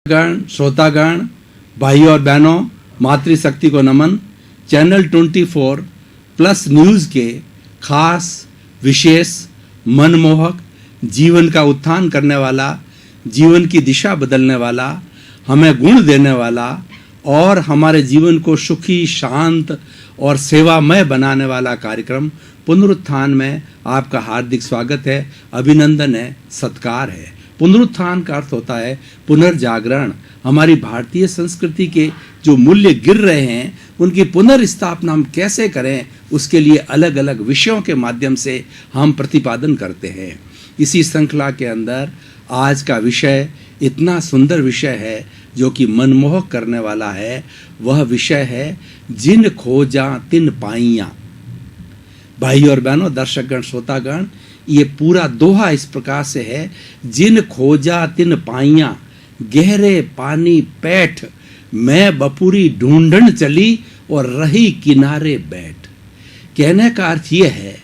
गण श्रोतागण भाई और बहनों, मातृशक्ति को नमन। चैनल 24 प्लस न्यूज़ के खास विशेष मनमोहक जीवन का उत्थान करने वाला, जीवन की दिशा बदलने वाला, हमें गुण देने वाला और हमारे जीवन को सुखी, शांत और सेवामय बनाने वाला कार्यक्रम पुनरुत्थान में आपका हार्दिक स्वागत है, अभिनंदन है, सत्कार है। पुनरुत्थान का अर्थ होता है पुनर्जागरण। हमारी भारतीय संस्कृति के जो मूल्य गिर रहे हैं उनकी पुनर्स्थापना हम कैसे करें, उसके लिए अलग अलग विषयों के माध्यम से हम प्रतिपादन करते हैं। इसी श्रृंखला के अंदर आज का विषय इतना सुंदर विषय है जो कि मनमोहक करने वाला है। वह विषय है जिन खोजा तिन पाइयां। भाई और बहनों, दर्शकगण, श्रोतागण, ये पूरा दोहा इस प्रकार से है, जिन खोजा तिन पाइयां, गहरे पानी पैठ, मैं बपुरी ढूंढन चली और रही किनारे बैठ। कहने का अर्थ ये है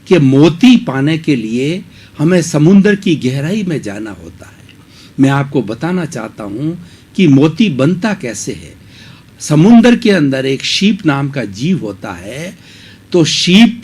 कि मोती पाने के लिए हमें समुद्र की गहराई में जाना होता है। मैं आपको बताना चाहता हूं कि मोती बनता कैसे है। समुद्र के अंदर एक शीप नाम का जीव होता है। तो शीप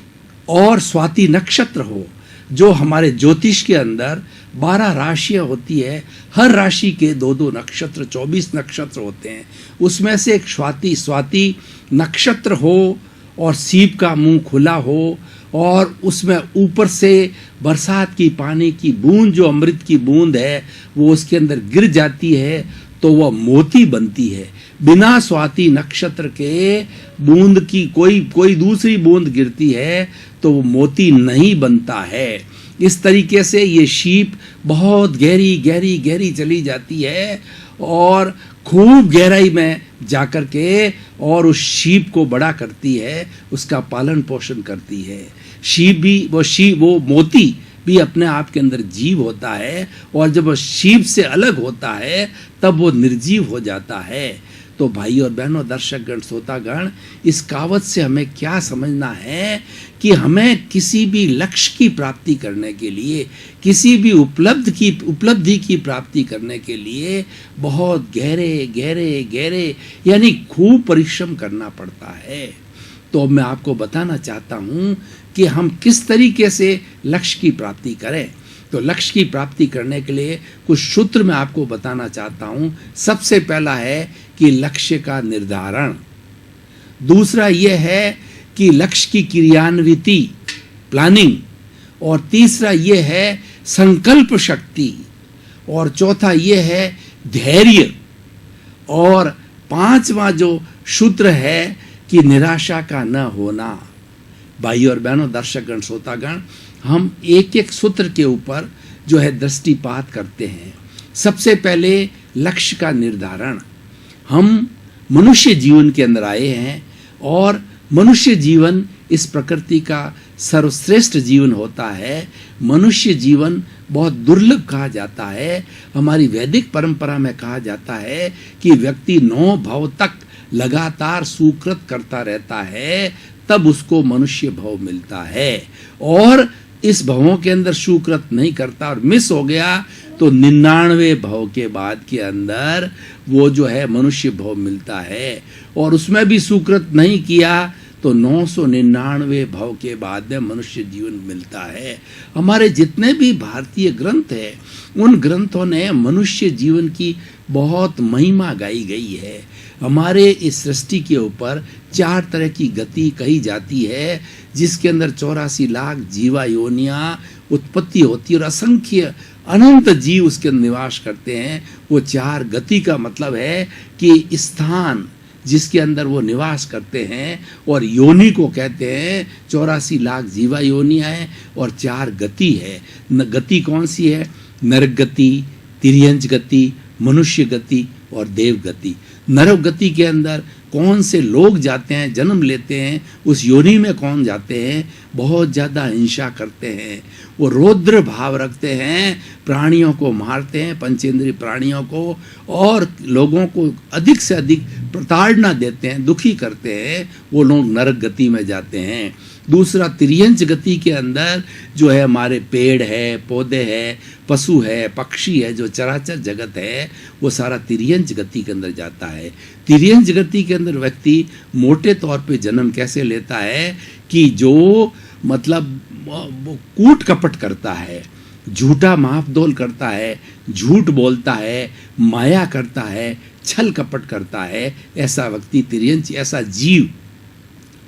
और स्वाति नक्षत्र हो, जो हमारे ज्योतिष के अंदर 12 राशियां होती है, हर राशि के 2-2 नक्षत्र, 24 नक्षत्र होते हैं। उसमें से एक स्वाति नक्षत्र हो और सीप का मुंह खुला हो और उसमें ऊपर से बरसात की पानी की बूंद, जो अमृत की बूंद है, वो उसके अंदर गिर जाती है तो वह मोती बनती है। बिना स्वाति नक्षत्र के बूंद की कोई दूसरी बूंद गिरती है तो वो मोती नहीं बनता है। इस तरीके से ये शीप बहुत गहरी चली जाती है और खूब गहराई में जाकर के और उस शीप को बड़ा करती है, उसका पालन पोषण करती है। शीप भी वो मोती भी अपने आप के अंदर जीव होता है और जब वो शीप से अलग होता है तब वो निर्जीव हो जाता है। तो भाई और बहनों, दर्शकगण, श्रोतागण, इस कहावत से हमें क्या समझना है कि हमें किसी भी लक्ष्य की प्राप्ति करने के लिए, किसी भी उपलब्धि की प्राप्ति करने के लिए बहुत गहरे यानी खूब परिश्रम करना पड़ता है। तो मैं आपको बताना चाहता हूं कि हम किस तरीके से लक्ष्य की प्राप्ति करें। तो लक्ष्य की प्राप्ति करने के लिए कुछ सूत्र मैं आपको बताना चाहता हूं। सबसे पहला है कि लक्ष्य का निर्धारण, दूसरा यह है कि लक्ष्य की क्रियान्विति, प्लानिंग, और तीसरा यह है संकल्प शक्ति, और चौथा यह है धैर्य, और पांचवा जो सूत्र है कि निराशा का न होना। भाई और बहनों, दर्शकगण, श्रोतागण, हम एक एक सूत्र के ऊपर जो है दृष्टिपात करते हैं। सबसे पहले लक्ष्य का निर्धारण। हम मनुष्य जीवन के अंदर आए हैं और मनुष्य जीवन इस प्रकृति का सर्वश्रेष्ठ जीवन होता है। मनुष्य जीवन बहुत दुर्लभ कहा जाता है। हमारी वैदिक परंपरा में कहा जाता है कि व्यक्ति 9 भव तक लगातार सुकृत करता रहता है, तब उसको मनुष्य भव मिलता है। और इस भवों के अंदर सुकृत नहीं करता और मिस हो गया तो 99 भव के बाद के अंदर वो जो है मनुष्य भव मिलता है। और उसमें भी सुकृत नहीं किया तो 999 भव के बाद में मनुष्य जीवन मिलता है। हमारे जितने भी भारतीय ग्रंथ हैं, उन ग्रंथों ने मनुष्य जीवन की बहुत महिमा गाई गई है। हमारे इस सृष्टि के ऊपर 4 तरह की गति कही जाती है, जिसके अंदर 84 लाख जीवा योनियां उत्पत्ति होती है और असंख्य अनंत जीव उसके अंदर निवास करते हैं। वो 4 गति का मतलब है कि स्थान जिसके अंदर वो निवास करते हैं, और योनि को कहते हैं 84 लाख जीवा योनियां हैं और 4 गति है। गति कौन सी है? नरक गति, तिर्यंच गति, मनुष्य गति और देव गति। नरक गति के अंदर कौन से लोग जाते हैं, जन्म लेते हैं, उस योनि में कौन जाते हैं? बहुत ज़्यादा हिंसा करते हैं, वो रौद्र भाव रखते हैं, प्राणियों को मारते हैं, पंचेंद्रिय प्राणियों को, और लोगों को अधिक से अधिक प्रताड़ना देते हैं, दुखी करते हैं। वो लोग नरक गति में जाते हैं। दूसरा तिर्यंच गति के अंदर जो है हमारे पेड़ है, पौधे है, पशु है, पक्षी है, जो चराचर जगत है वो सारा तिर्यंच गति के अंदर जाता है। तिर्यंच गति के अंदर व्यक्ति मोटे तौर पे जन्म कैसे लेता है कि जो मतलब वो कूट कपट करता है, झूठा मापदोल करता है, झूठ बोलता है, माया करता है, छल कपट करता है, ऐसा व्यक्ति तिर्यंच, ऐसा जीव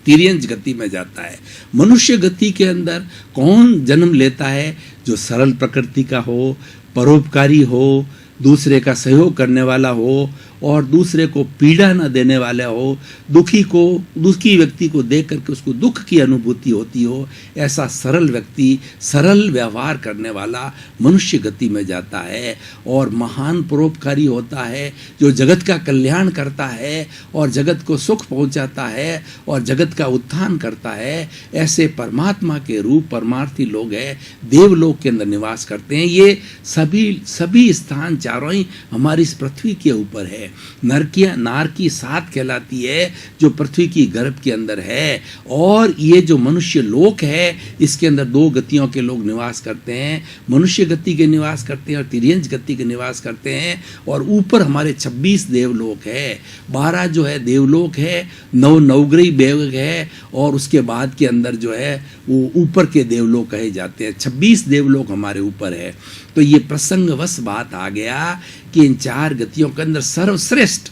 तिर्यंच गति में जाता है। मनुष्य गति के अंदर कौन जन्म लेता है? जो सरल प्रकृति का हो, परोपकारी हो, दूसरे का सहयोग करने वाला हो और दूसरे को पीड़ा न देने वाला हो, दुखी व्यक्ति को देख करके उसको दुख की अनुभूति होती हो, ऐसा सरल व्यक्ति, सरल व्यवहार करने वाला मनुष्य गति में जाता है। और महान परोपकारी होता है, जो जगत का कल्याण करता है और जगत को सुख पहुंचाता है और जगत का उत्थान करता है, ऐसे परमात्मा के रूप परमार्थी लोग हैं, देवलोक के अंदर निवास करते हैं। ये सभी स्थान चारों ही हमारी इस पृथ्वी के ऊपर है। नार की 7 कहलाती है जो पृथ्वी की गर्भ के अंदर है। और ये जो मनुष्य लोक है इसके अंदर 2 गतियों के लोग निवास करते हैं, मनुष्य गति के निवास करते हैं और तिर्यंच गति के निवास करते हैं। और ऊपर हमारे 26 देवलोक है, 12 जो है देवलोक है, 9 नवग्रही देवलोक है और उसके बाद के अंदर जो है वो ऊपर के देवलोक कहे जाते हैं। 26 देवलोक हमारे ऊपर है। तो ये प्रसंगवश बात आ गया कि इन 4 गतियों के अंदर सर्वश्रेष्ठ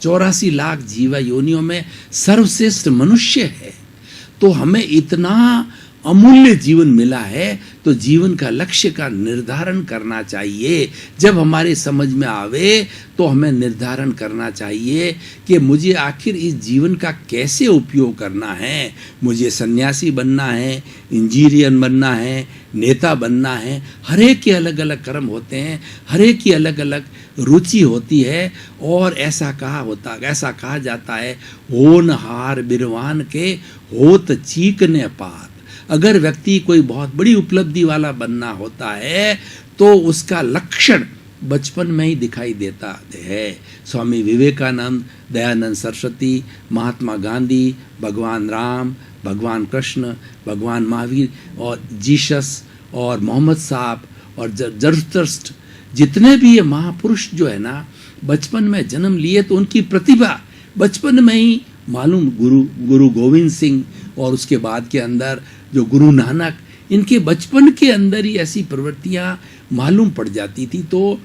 84 लाख जीवा योनियों में सर्वश्रेष्ठ मनुष्य है। तो हमें इतना अमूल्य जीवन मिला है तो जीवन का लक्ष्य का निर्धारण करना चाहिए। जब हमारे समझ में आवे तो हमें निर्धारण करना चाहिए कि मुझे आखिर इस जीवन का कैसे उपयोग करना है। मुझे सन्यासी बनना है, इंजीनियर बनना है, नेता बनना है। हर एक के अलग अलग कर्म होते हैं, हर एक की अलग अलग रुचि होती है। और ऐसा कहा जाता है, होनहार बिरवान के होत चीकने पात। अगर व्यक्ति कोई बहुत बड़ी उपलब्धि वाला बनना होता है तो उसका लक्षण बचपन में ही दिखाई देता है। स्वामी विवेकानंद, दयानंद सरस्वती, महात्मा गांधी, भगवान राम, भगवान कृष्ण, भगवान महावीर और जीसस और मोहम्मद साहब और जरथुस्त्र, जितने भी ये महापुरुष जो है ना बचपन में जन्म लिए तो उनकी प्रतिभा बचपन में ही मालूम। गुरु गोविंद सिंह और उसके बाद के अंदर जो गुरु नानक, इनके बचपन के अंदर ही ऐसी प्रवृत्तियां मालूम पड़ जाती थी। तो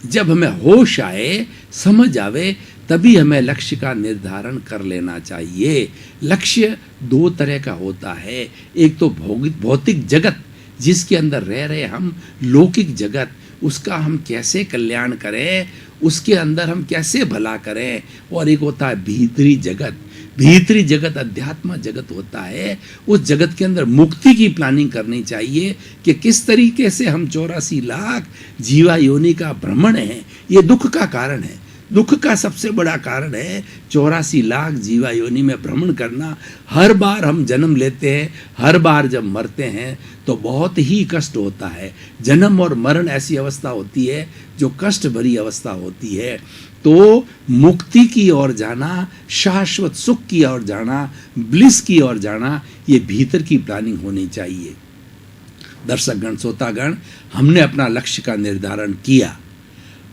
जब हमें होश आए, समझ आवे, तभी हमें लक्ष्य का निर्धारण कर लेना चाहिए। लक्ष्य 2 तरह का होता है। एक तो भौतिक जगत जिसके अंदर रह रहे हम, लौकिक जगत, उसका हम कैसे कल्याण करें, उसके अंदर हम कैसे भला करें। और एक होता है भीतरी जगत। भीतरी जगत अध्यात्म जगत होता है। उस जगत के अंदर मुक्ति की प्लानिंग करनी चाहिए कि किस तरीके से हम 84 लाख जीवा योनि का भ्रमण है। ये दुख का कारण है, दुख का सबसे बड़ा कारण है 84 लाख जीवा योनि में भ्रमण करना। हर बार हम जन्म लेते हैं, हर बार जब मरते हैं तो बहुत ही कष्ट होता है। जन्म और मरण ऐसी अवस्था होती है जो कष्ट भरी अवस्था होती है। तो मुक्ति की ओर जाना, शाश्वत सुख की ओर जाना, ब्लिस की ओर जाना, ये भीतर की प्लानिंग होनी चाहिए। दर्शकगण, श्रोतागण, हमने अपना लक्ष्य का निर्धारण किया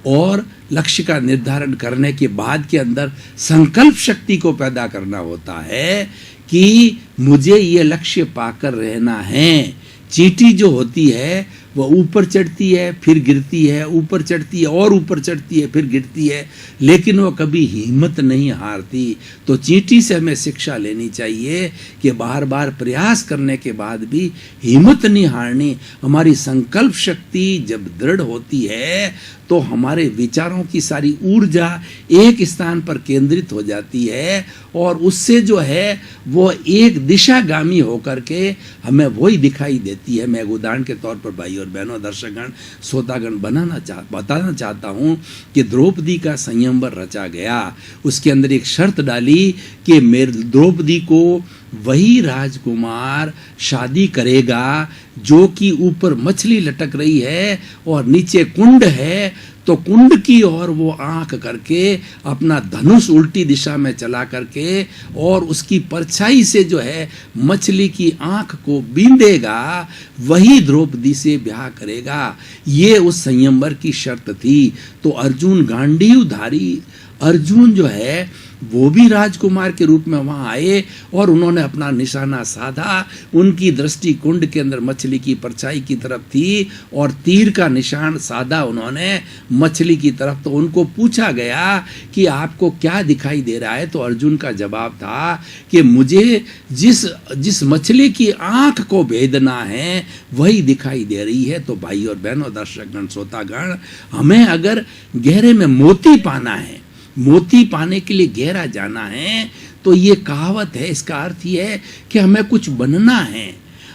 और लक्ष्य का निर्धारण करने के बाद के अंदर संकल्प शक्ति को पैदा करना होता है कि मुझे ये लक्ष्य पाकर रहना है। चींटी जो होती है वह ऊपर चढ़ती है फिर गिरती है, ऊपर चढ़ती है और ऊपर चढ़ती है फिर गिरती है, लेकिन वह कभी हिम्मत नहीं हारती। तो चींटी से हमें शिक्षा लेनी चाहिए कि बार बार प्रयास करने के बाद भी हिम्मत नहीं हारनी। हमारी संकल्प शक्ति जब दृढ़ होती है तो हमारे विचारों की सारी ऊर्जा एक स्थान पर केंद्रित हो जाती है और उससे जो है वो एक दिशागामी होकर के हमें वही दिखाई देती है। मैं एक उदाहरण के तौर पर भाई और बहनों, दर्शकगण, श्रोतागण बताना चाहता हूँ कि द्रौपदी का संयमवर रचा गया। उसके अंदर एक शर्त डाली कि मेरे द्रौपदी को वही राजकुमार शादी करेगा जो कि ऊपर मछली लटक रही है और नीचे कुंड है। तो कुंड की ओर वो आंख करके अपना धनुष उल्टी दिशा में चला करके और उसकी परछाई से जो है मछली की आंख को बींदेगा, वही द्रौपदी से ब्याह करेगा। ये उस संयमवर की शर्त थी। तो अर्जुन गांडीवधारी अर्जुन जो है वो भी राजकुमार के रूप में वहां आए और उन्होंने अपना निशाना साधा। उनकी दृष्टि कुंड के अंदर मछली की परछाई की तरफ थी और तीर का निशान साधा उन्होंने मछली की तरफ। तो उनको पूछा गया कि आपको क्या दिखाई दे रहा है, तो अर्जुन का जवाब था कि मुझे जिस मछली की आंख को भेदना है वही दिखाई दे रही है। तो भाई और बहनों, दर्शकगण, श्रोतागण, हमें अगर गहरे में मोती पाना है, मोती पाने के लिए गहरा जाना है, तो ये कहावत है, इसका अर्थ ये है कि हमें कुछ बनना है,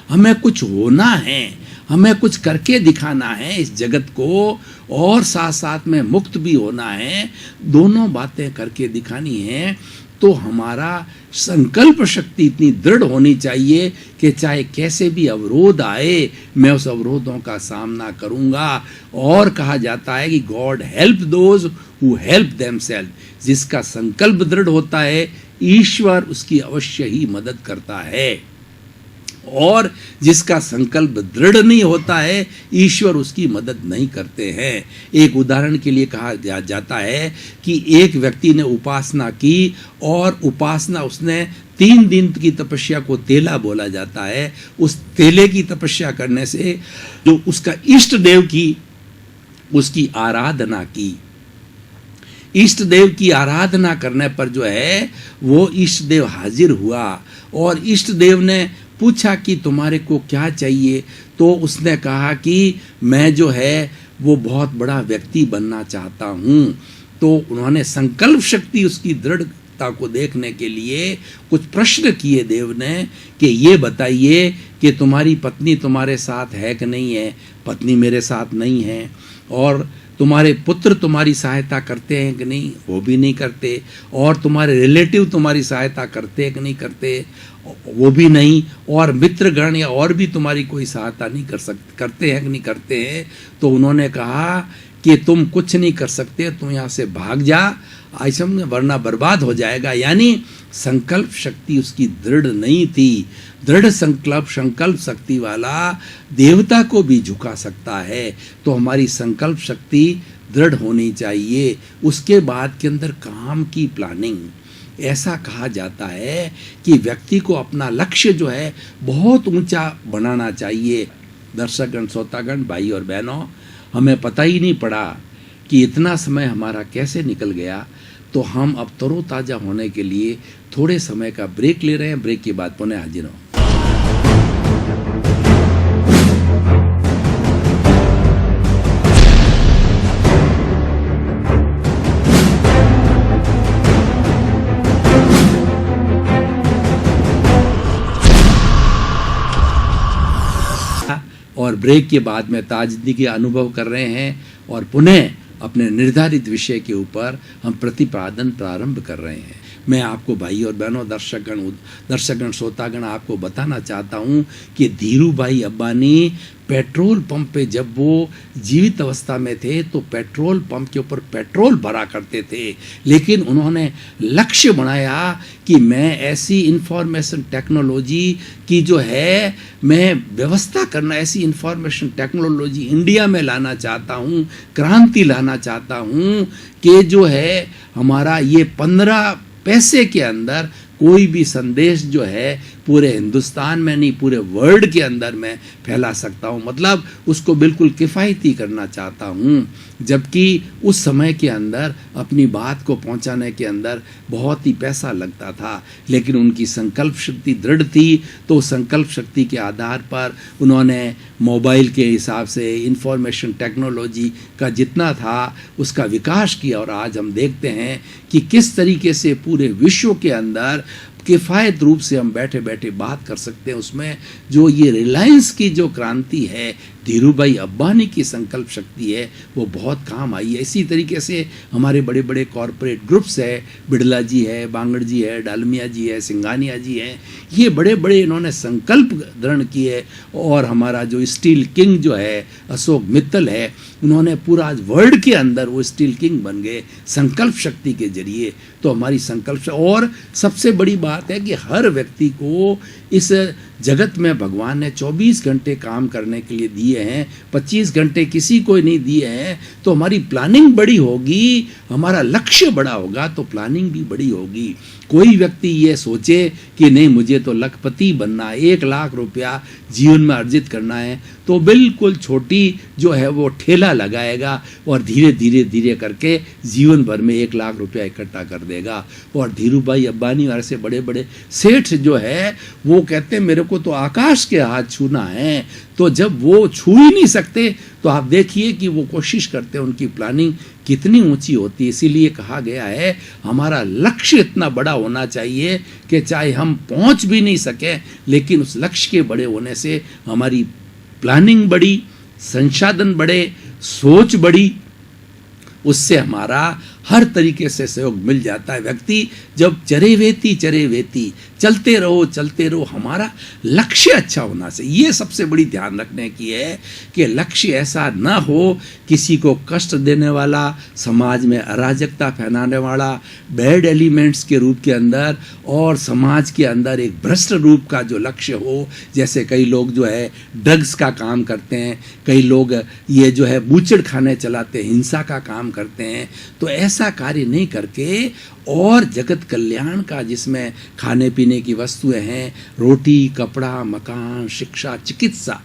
हमें कुछ होना है, हमें कुछ करके दिखाना है इस जगत को, और साथ साथ में मुक्त भी होना है। दोनों बातें करके दिखानी है। तो हमारा संकल्प शक्ति इतनी दृढ़ होनी चाहिए कि चाहे कैसे भी अवरोध आए, मैं उस अवरोधों का सामना करूंगा। और कहा जाता है कि God help those who help themselves. जिसका संकल्प दृढ़ होता है, ईश्वर उसकी अवश्य ही मदद करता है, और जिसका संकल्प दृढ़ नहीं होता है, ईश्वर उसकी मदद नहीं करते हैं। एक उदाहरण के लिए कहा जाता है कि एक व्यक्ति ने उपासना की और उपासना उसने 3 दिन की तपस्या को तेला बोला जाता है। उस तेले की तपस्या करने से जो उसका इष्ट देव की उसकी आराधना की, इष्ट देव की आराधना करने पर जो है वो इष्ट देव हाजिर हुआ और इष्ट देव ने पूछा कि तुम्हारे को क्या चाहिए। तो उसने कहा कि मैं जो है वो बहुत बड़ा व्यक्ति बनना चाहता हूँ। तो उन्होंने संकल्प शक्ति उसकी दृढ़ता को देखने के लिए कुछ प्रश्न किए देव ने कि ये बताइए कि तुम्हारी पत्नी तुम्हारे साथ है कि नहीं है। पत्नी मेरे साथ नहीं है। और तुम्हारे पुत्र तुम्हारी सहायता करते हैं कि नहीं, वो भी नहीं करते। और तुम्हारे रिलेटिव तुम्हारी सहायता करते हैं कि नहीं करते, वो भी नहीं। और मित्रगण या और भी तुम्हारी कोई सहायता नहीं करते हैं कि नहीं करते हैं। तो उन्होंने कहा कि तुम कुछ नहीं कर सकते, तुम यहाँ से भाग जा, ऐसा वरना बर्बाद हो जाएगा। यानी संकल्प शक्ति उसकी दृढ़ नहीं थी। दृढ़ संकल्प शक्ति वाला देवता को भी झुका सकता है। तो हमारी संकल्प शक्ति दृढ़ होनी चाहिए। उसके बाद के अंदर काम की प्लानिंग। ऐसा कहा जाता है कि व्यक्ति को अपना लक्ष्य जो है बहुत ऊंचा बनाना चाहिए। दर्शकगण, श्रोतागण, भाई और बहनों, हमें पता ही नहीं पड़ा कि इतना समय हमारा कैसे निकल गया। तो हम अब तरोताज़ा होने के लिए थोड़े समय का ब्रेक ले रहे हैं। ब्रेक के बाद पुनः हाजिर हों। और ब्रेक के बाद में ताजगी के अनुभव कर रहे हैं और पुनः अपने निर्धारित विषय के ऊपर हम प्रतिपादन प्रारंभ कर रहे हैं। मैं आपको भाई और बहनों, दर्शकगण, श्रोतागण, आपको बताना चाहता हूँ कि धीरू भाई अंबानी पेट्रोल पंप पे जब वो जीवित अवस्था में थे तो पेट्रोल पंप के ऊपर पेट्रोल भरा करते थे। लेकिन उन्होंने लक्ष्य बनाया कि मैं ऐसी इंफॉर्मेशन टेक्नोलॉजी की जो है मैं व्यवस्था करना, ऐसी इंफॉर्मेशन टेक्नोलॉजी इंडिया में लाना चाहता हूँ, क्रांति लाना चाहता हूँ कि जो है हमारा ये 15 पैसे के अंदर कोई भी संदेश जो है पूरे हिंदुस्तान में नहीं, पूरे वर्ल्ड के अंदर मैं फैला सकता हूँ। मतलब उसको बिल्कुल किफ़ायती करना चाहता हूँ। जबकि उस समय के अंदर अपनी बात को पहुँचाने के अंदर बहुत ही पैसा लगता था, लेकिन उनकी संकल्प शक्ति दृढ़ थी। तो संकल्प शक्ति के आधार पर उन्होंने मोबाइल के हिसाब से इंफॉर्मेशन टेक्नोलॉजी का जितना था उसका विकास किया। और आज हम देखते हैं कि किस तरीके से पूरे विश्व के अंदर किफ़ायत रूप से हम बैठे बैठे बात कर सकते हैं। उसमें जो ये रिलायंस की जो क्रांति है, धीरूभाई अंबानी की संकल्प शक्ति है, वो बहुत काम आई है। इसी तरीके से हमारे बड़े बड़े कॉरपोरेट ग्रुप्स है, बिड़ला जी है, बांगड़ जी है, डालमिया जी है, सिंघानिया जी हैं, ये बड़े बड़े इन्होंने संकल्प दृढ़ किए। और हमारा जो स्टील किंग जो है अशोक मित्तल है, उन्होंने पूरा वर्ल्ड के अंदर वो स्टील किंग बन गए संकल्प शक्ति के जरिए। तो हमारी संकल्प, और सबसे बड़ी बात है कि हर व्यक्ति को इस जगत में भगवान ने 24 घंटे काम करने के लिए दिए हैं, 25 घंटे किसी को नहीं दिए हैं। तो हमारी प्लानिंग बड़ी होगी, हमारा लक्ष्य बड़ा होगा तो प्लानिंग भी बड़ी होगी। कोई व्यक्ति ये सोचे कि नहीं मुझे तो लखपति बनना है, 1 लाख रुपया जीवन में अर्जित करना है, तो बिल्कुल छोटी जो है वो ठेला लगाएगा और धीरे धीरे धीरे करके जीवन भर में 1 लाख रुपया इकट्ठा कर देगा। और धीरूभाई अंबानी और ऐसे बड़े बड़े सेठ जो है वो कहते हैं मेरे को तो आकाश के हाथ छूना है। तो जब वो छू ही नहीं सकते तो आप देखिए कि वो कोशिश करते हैं, उनकी प्लानिंग कितनी ऊंची होती है। इसीलिए कहा गया है हमारा लक्ष्य इतना बड़ा होना चाहिए कि चाहे हम पहुंच भी नहीं सके, लेकिन उस लक्ष्य के बड़े होने से हमारी प्लानिंग बड़ी, संसाधन बड़े, सोच बड़ी, उससे हमारा हर तरीके से सहयोग मिल जाता है। व्यक्ति जब चरे वेती चलते रहो, हमारा लक्ष्य अच्छा होना चाहिए। ये सबसे बड़ी ध्यान रखने की है कि लक्ष्य ऐसा ना हो किसी को कष्ट देने वाला, समाज में अराजकता फैलाने वाला, बैड एलिमेंट्स के रूप के अंदर और समाज के अंदर एक भ्रष्ट रूप का जो लक्ष्य हो। जैसे कई लोग जो है ड्रग्स का काम करते हैं, कई लोग ये जो है बूचड़ खाने चलाते हैं, हिंसा का काम करते हैं। तो ऐसा कार्य नहीं करके और जगत कल्याण का, जिसमें खाने पीने की वस्तुएं हैं, रोटी, कपड़ा, मकान, शिक्षा, चिकित्सा,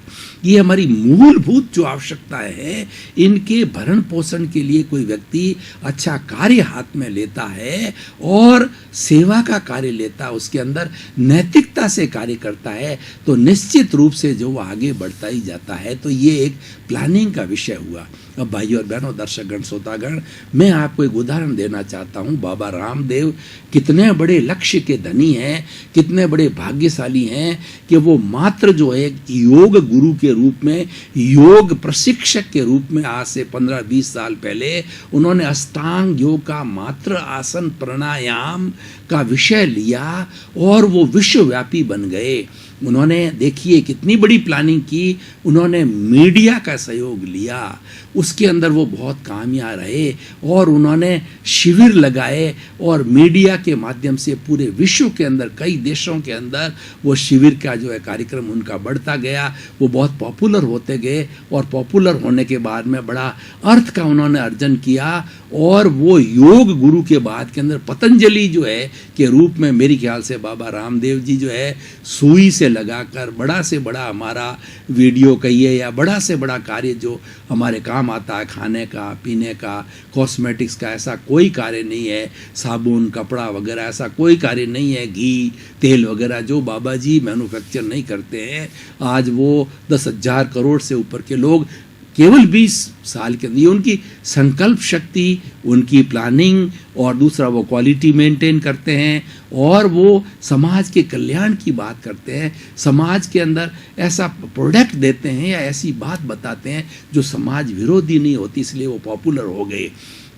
ये हमारी मूलभूत जो आवश्यकताएं हैं, इनके भरण पोषण के लिए कोई व्यक्ति अच्छा कार्य हाथ में लेता है और सेवा का कार्य लेता है, उसके अंदर नैतिकता से कार्य करता है, तो निश्चित रूप से जो आगे बढ़ता ही जाता है। तो ये एक प्लानिंग का विषय हुआ। अब भाइयों और बहनों, दर्शकगण, श्रोतागण, मैं आपको एक उदाहरण देना चाहता हूँ। बाबा रामदेव कितने बड़े लक्ष्य के धनी हैं, कितने बड़े भाग्यशाली हैं कि वो मात्र जो है योग गुरु के रूप में, योग प्रशिक्षक के रूप में आज से 15-20 साल पहले उन्होंने अष्टांग योग का मात्र आसन प्राणायाम का विषय लिया और वो विश्वव्यापी बन गए। उन्होंने देखिए कितनी बड़ी प्लानिंग की, उन्होंने मीडिया का सहयोग लिया, उसके अंदर वो बहुत कामयाब रहे और उन्होंने शिविर लगाए और मीडिया के माध्यम से पूरे विश्व के अंदर, कई देशों के अंदर वो शिविर का जो है कार्यक्रम उनका बढ़ता गया, वो बहुत पॉपुलर होते गए और पॉपुलर होने के बाद में बड़ा अर्थ का उन्होंने अर्जन किया। और वो योग गुरु के बाद के अंदर पतंजलि जो है के रूप में, मेरे ख्याल से बाबा रामदेव जी जो है सुई से लगाकर बड़ा से बड़ा हमारा वीडियो कहिए या बड़ा से बड़ा कार्य जो हमारे काम आता है, खाने का, पीने का, कॉस्मेटिक्स का, ऐसा कोई कार्य नहीं है, साबुन, कपड़ा वगैरह ऐसा कोई कार्य नहीं है, घी, तेल वगैरह जो बाबा जी मैन्युफैक्चर नहीं करते हैं, आज वो 10,000 करोड़ से ऊपर के लोग केवल 20 साल के अंदर, ये उनकी संकल्प शक्ति, उनकी प्लानिंग, और दूसरा वो क्वालिटी मेंटेन करते हैं और वो समाज के कल्याण की बात करते हैं, समाज के अंदर ऐसा प्रोडक्ट देते हैं या ऐसी बात बताते हैं जो समाज विरोधी नहीं होती, इसलिए वो पॉपुलर हो गए।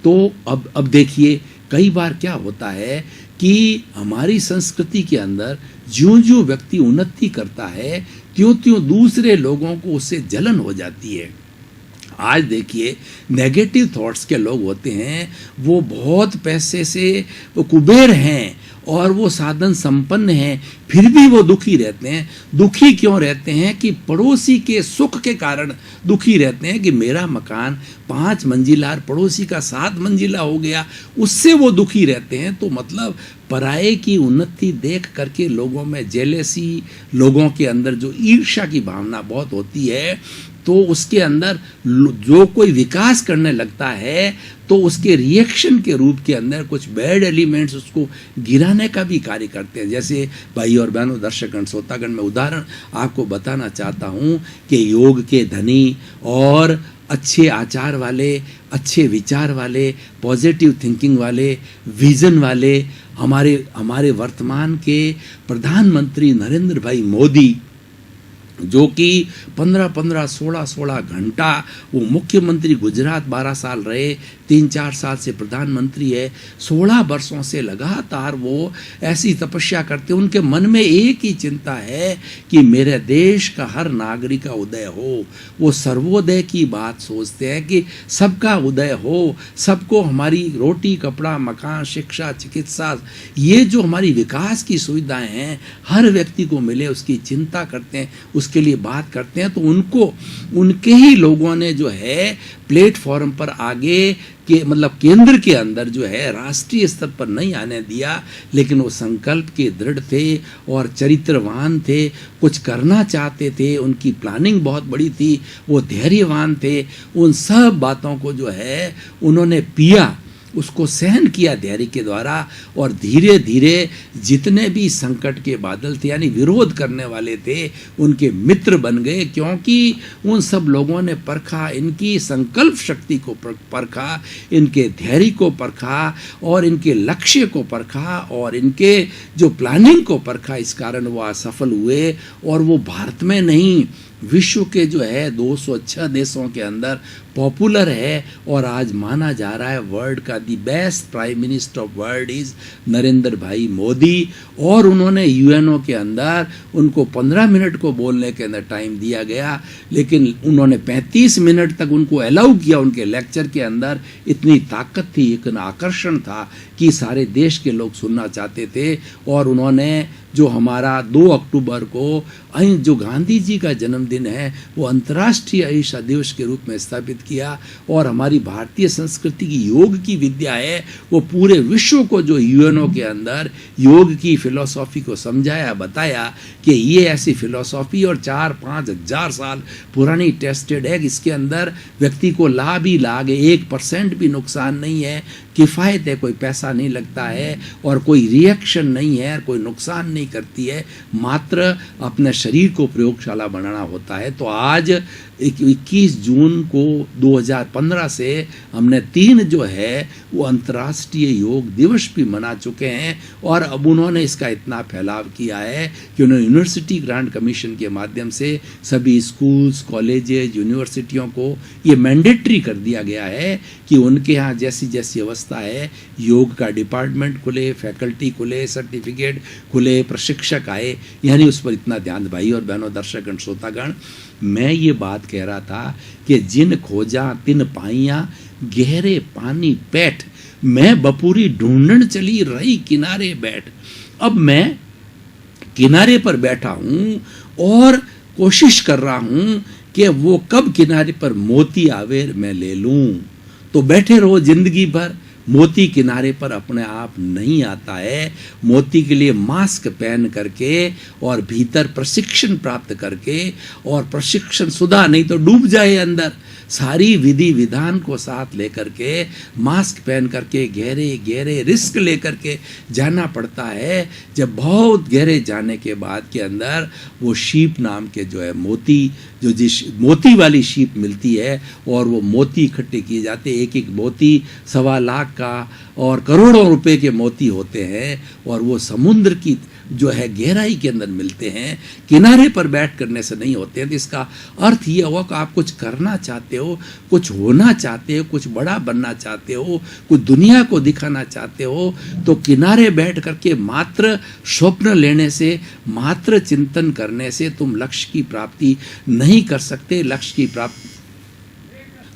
तो अब देखिए कई बार क्या होता है कि हमारी संस्कृति के अंदर ज्यों-ज्यों व्यक्ति उन्नति करता है त्यों-त्यों दूसरे लोगों को उससे जलन हो जाती है। आज देखिए नेगेटिव थॉट्स के लोग होते हैं, वो बहुत पैसे से वो कुबेर हैं और वो साधन संपन्न हैं, फिर भी वो दुखी रहते हैं। दुखी क्यों रहते हैं कि पड़ोसी के सुख के कारण दुखी रहते हैं कि मेरा मकान 5 मंजिला और पड़ोसी का 7 मंजिला हो गया, उससे वो दुखी रहते हैं। तो मतलब पराये की उन्नति देख करके लोगों में जेलेसी, लोगों के अंदर जो ईर्ष्या की भावना बहुत होती है, तो उसके अंदर जो कोई विकास करने लगता है तो उसके रिएक्शन के रूप के अंदर कुछ बैड एलिमेंट्स उसको गिराने का भी कार्य करते हैं। जैसे भाई और बहनों, दर्शकगण, श्रोतागण, मैं उदाहरण आपको बताना चाहता हूँ कि योग के धनी और अच्छे आचार वाले, अच्छे विचार वाले, पॉजिटिव थिंकिंग वाले, विजन वाले हमारे वर्तमान के प्रधानमंत्री नरेंद्र भाई मोदी, जो कि 15-15, 16-16 घंटा वो मुख्यमंत्री गुजरात 12 साल रहे, 3-4 साल से प्रधानमंत्री है, 16 वर्षों से लगातार वो ऐसी तपस्या करते। उनके मन में एक ही चिंता है कि मेरे देश का हर नागरिक का उदय हो। वो सर्वोदय की बात सोचते हैं कि सबका उदय हो, सबको हमारी रोटी, कपड़ा, मकान, शिक्षा, चिकित्सा, ये जो हमारी विकास की सुविधाएं हैं हर व्यक्ति को मिले, उसकी चिंता करते हैं, उसके लिए बात करते हैं। तो उनको उनके ही लोगों ने जो है प्लेटफॉर्म पर आगे के मतलब केंद्र के अंदर जो है राष्ट्रीय स्तर पर नहीं आने दिया, लेकिन वो संकल्प के दृढ़ थे और चरित्रवान थे, कुछ करना चाहते थे, उनकी प्लानिंग बहुत बड़ी थी, वो धैर्यवान थे। उन सब बातों को जो है उन्होंने पिया, उसको सहन किया धैर्य के द्वारा, और धीरे धीरे जितने भी संकट के बादल थे यानी विरोध करने वाले थे उनके मित्र बन गए, क्योंकि उन सब लोगों ने परखा, इनकी संकल्प शक्ति को परखा, इनके धैर्य को परखा और इनके लक्ष्य को परखा और इनके जो प्लानिंग को परखा। इस कारण वो असफल हुए और वो भारत में नहीं विश्व के जो है 206 देशों के अंदर पॉपुलर है, और आज माना जा रहा है वर्ल्ड का the best prime minister of world is Narendra भाई मोदी। और उन्होंने यूएनओ के अंदर उनको 15 मिनट को बोलने के अंदर टाइम दिया गया, लेकिन उन्होंने 35 मिनट तक उनको अलाउ किया। उनके लेक्चर के अंदर इतनी ताकत थी, इतना आकर्षण था कि सारे देश के लोग सुनना चाहते थे। और उन्होंने जो हमारा 2 अक्टूबर को जो गांधी जी का जन्मदिन है वो अंतर्राष्ट्रीय अहिंसा दिवस के रूप में स्थापित किया। और हमारी भारतीय संस्कृति की योग की विद्या है, वो पूरे विश्व को जो यूएनओ के अंदर योग की फिलॉसफी को समझाया, बताया कि ये ऐसी फिलॉसफी और 4-5 हज़ार साल पुरानी टेस्टेड है, इसके अंदर व्यक्ति को लाभ ही लाभ है, 1% भी नुकसान नहीं है, किफ़ायत है, कोई पैसा नहीं लगता है और कोई रिएक्शन नहीं है, कोई नुकसान नहीं करती है, मात्र अपने शरीर को प्रयोगशाला बनाना होता है। तो आज 21 जून को 2015 से हमने 3 जो है वो अंतर्राष्ट्रीय योग दिवस भी मना चुके हैं। और अब उन्होंने इसका इतना फैलाव किया है कि उन्होंने यूनिवर्सिटी ग्रांट कमीशन के माध्यम से सभी स्कूल्स, कॉलेजेज, यूनिवर्सिटियों को ये मैंडेटरी कर दिया गया है कि उनके यहाँ जैसी जैसी अवस्था है योग का डिपार्टमेंट खुले, फैकल्टी खुले, सर्टिफिकेट खुले, प्रशिक्षक आए, यानी उस पर इतना ध्यान। भाई और बहनों, दर्शकगण, श्रोतागण, मैं ये बात कह रहा था कि जिन खोजा तिन पाइयां गहरे पानी पैठ, मैं बपूरी ढूंढन चली रही किनारे बैठ। अब मैं किनारे पर बैठा हूं और कोशिश कर रहा हूं कि वो कब किनारे पर मोती आवे मैं ले लूं। तो बैठे रहो जिंदगी भर, मोती किनारे पर अपने आप नहीं आता है। मोती के लिए मास्क पहन करके और भीतर प्रशिक्षण प्राप्त करके, और प्रशिक्षण सुधा नहीं तो डूब जाए अंदर, सारी विधि विधान को साथ लेकर के मास्क पहन करके गहरे गहरे रिस्क लेकर के जाना पड़ता है। जब बहुत गहरे जाने के बाद के अंदर वो शीप नाम के जो है मोती, जो जिस मोती वाली शीप मिलती है और वो मोती इकट्ठे किए जाते, एक एक मोती 1.25 लाख का और करोड़ों रुपए के मोती होते हैं, और वो समुद्र की जो है गहराई के अंदर मिलते हैं, किनारे पर बैठ करने से नहीं होते हैं। तो इसका अर्थ ये हुआ कि आप कुछ करना चाहते हो, कुछ होना चाहते हो, कुछ बड़ा बनना चाहते हो, कुछ दुनिया को दिखाना चाहते हो, तो किनारे बैठ करके मात्र स्वप्न लेने से, मात्र चिंतन करने से तुम लक्ष्य की प्राप्ति नहीं कर सकते। लक्ष्य की प्राप्ति,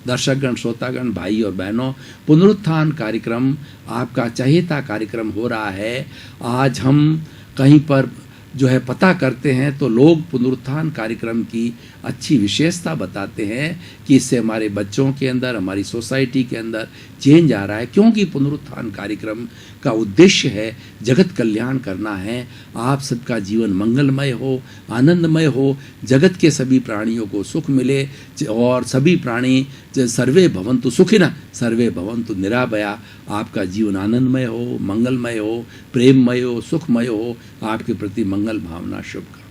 दर्शकगण, श्रोतागण, भाई और बहनों, पुनरुत्थान कार्यक्रम आपका चहेता कार्यक्रम हो रहा है। आज हम कहीं पर जो है पता करते हैं तो लोग पुनरुत्थान कार्यक्रम की अच्छी विशेषता बताते हैं कि इससे हमारे बच्चों के अंदर, हमारी सोसाइटी के अंदर चेंज आ रहा है, क्योंकि पुनरुत्थान कार्यक्रम का उद्देश्य है जगत कल्याण करना है। आप सबका जीवन मंगलमय हो, आनंदमय हो, जगत के सभी प्राणियों को सुख मिले और सभी प्राणी सर्वे भवन्तु सुखिनः सर्वे भवन्तु निरामया। आपका जीवन आनंदमय हो, मंगलमय हो, प्रेममय हो, सुखमय हो। आपके प्रति मंगल भावना, शुभकामना।